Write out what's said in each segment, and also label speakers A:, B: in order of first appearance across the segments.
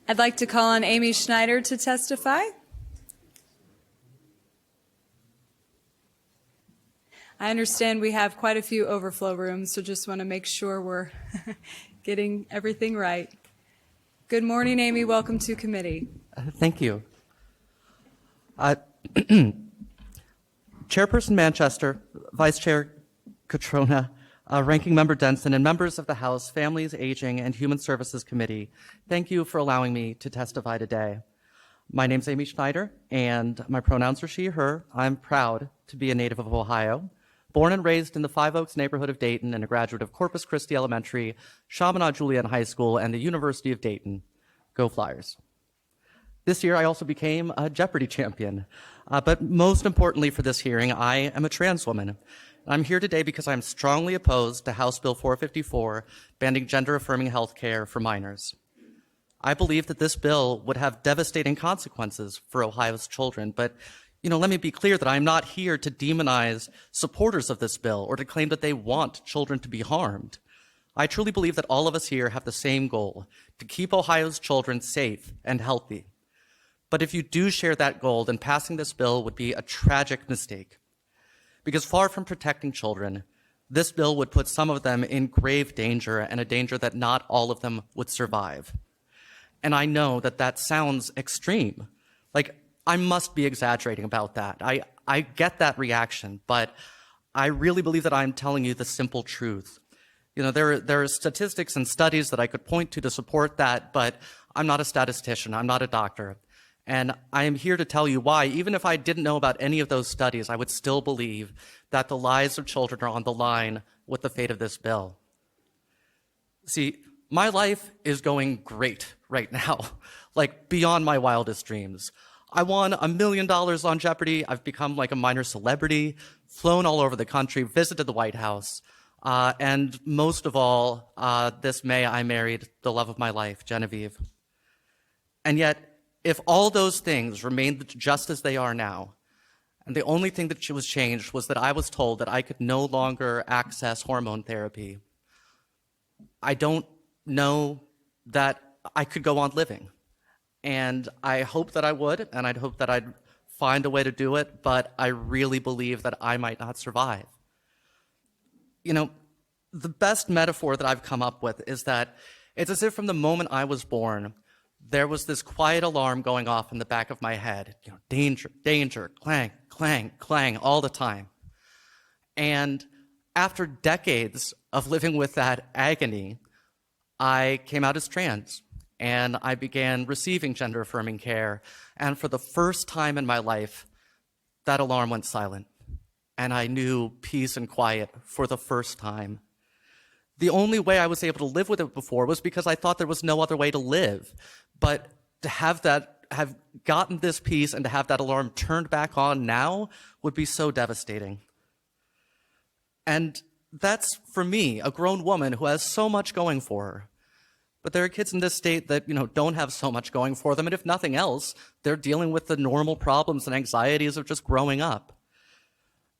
A: I'd like to call on Amy Schneider to testify. I understand we have quite a few overflow rooms, so just want to make sure we're getting everything right. Good morning, Amy. Welcome to committee.
B: Thank you. Chairperson Manchester, Vice Chair Catrona, Ranking Member Denson, and members of the House Families, Aging, and Human Services Committee, thank you for allowing me to testify today. My name's Amy Schneider, and my pronouns are she, her. I'm proud to be a native of Ohio, born and raised in the Five Oaks neighborhood of Dayton, and a graduate of Corpus Christi Elementary, Chaminade Julienne High School, and the University of Dayton. Go Flyers. This year, I also became a Jeopardy champion. But most importantly for this hearing, I am a trans woman. I'm here today because I'm strongly opposed to House Bill 454, banning gender-affirming health care for minors. I believe that this bill would have devastating consequences for Ohio's children, but let me be clear that I'm not here to demonize supporters of this bill or to claim that they want children to be harmed. I truly believe that all of us here have the same goal, to keep Ohio's children safe and healthy. But if you do share that goal, then passing this bill would be a tragic mistake. Because far from protecting children, this bill would put some of them in grave danger, and a danger that not all of them would survive. And I know that that sounds extreme. Like, I must be exaggerating about that. I get that reaction, but I really believe that I'm telling you the simple truth. There are statistics and studies that I could point to support that, but I'm not a statistician, I'm not a doctor. And I am here to tell you why, even if I didn't know about any of those studies, I would still believe that the lives of children are on the line with the fate of this bill. See, my life is going great right now, like beyond my wildest dreams. I won $1 million on Jeopardy. I've become like a minor celebrity, flown all over the country, visited the White House. And most of all, this May, I married the love of my life, Genevieve. And yet, if all those things remained just as they are now, and the only thing that was changed was that I was told that I could no longer access hormone therapy, I don't know that I could go on living. And I hope that I would, and I'd hope that I'd find a way to do it, but I really believe that I might not survive. The best metaphor that I've come up with is that it's as if from the moment I was born, there was this quiet alarm going off in the back of my head, danger, danger, clang, clang, clang, all the time. And after decades of living with that agony, I came out as trans, and I began receiving gender-affirming care. And for the first time in my life, that alarm went silent, and I knew peace and quiet for the first time. The only way I was able to live with it before was because I thought there was no other way to live. But to have gotten this peace and to have that alarm turned back on now would be so devastating. And that's, for me, a grown woman who has so much going for her. But there are kids in this state that, don't have so much going for them. And if nothing else, they're dealing with the normal problems and anxieties of just growing up.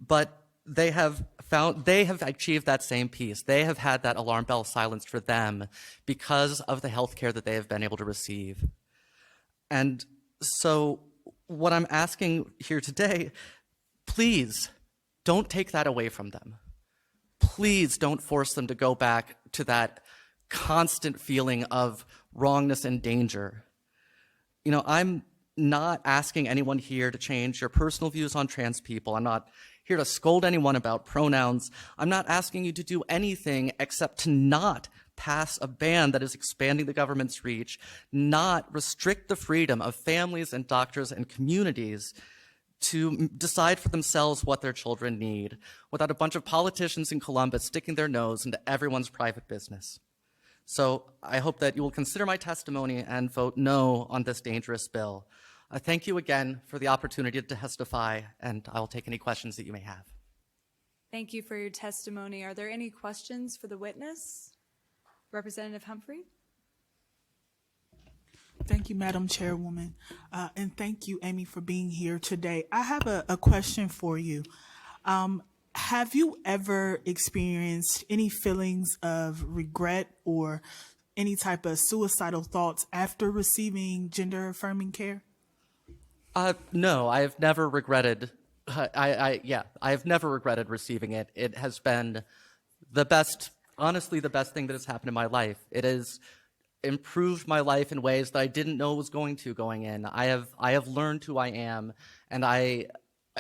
B: But they have achieved that same peace. They have had that alarm bell silenced for them because of the health care that they have been able to receive. And so what I'm asking here today, please don't take that away from them. Please don't force them to go back to that constant feeling of wrongness and danger. I'm not asking anyone here to change your personal views on trans people. I'm not here to scold anyone about pronouns. I'm not asking you to do anything except to not pass a ban that is expanding the government's reach, not restrict the freedom of families and doctors and communities to decide for themselves what their children need, without a bunch of politicians in Columbus sticking their nose into everyone's private business. So I hope that you will consider my testimony and vote no on this dangerous bill. Thank you again for the opportunity to testify, and I will take any questions that you may have.
A: Thank you for your testimony. Are there any questions for the witness? Representative Humphrey?
C: Thank you, Madam Chairwoman, and thank you, Amy, for being here today. I have a question for you. Have you ever experienced any feelings of regret or any type of suicidal thoughts after receiving gender affirming care?
B: No, I've never regretted. I've never regretted receiving it. It has been the best, honestly, the best thing that has happened in my life. It has improved my life in ways that I didn't know was going to going in. I have learned who I am, and I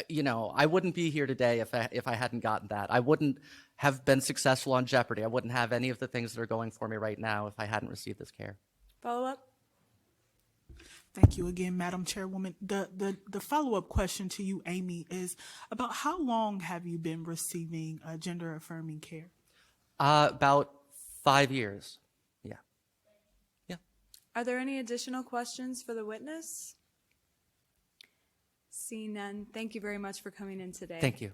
B: wouldn't be here today if I hadn't gotten that. I wouldn't have been successful on Jeopardy. I wouldn't have any of the things that are going for me right now if I hadn't received this care.
A: Follow up?
C: Thank you again, Madam Chairwoman. The follow-up question to you, Amy, is about how long have you been receiving gender affirming care?
B: About 5 years. Yeah. Yeah.
A: Are there any additional questions for the witness? Seeing none, thank you very much for coming in today.
B: Thank you.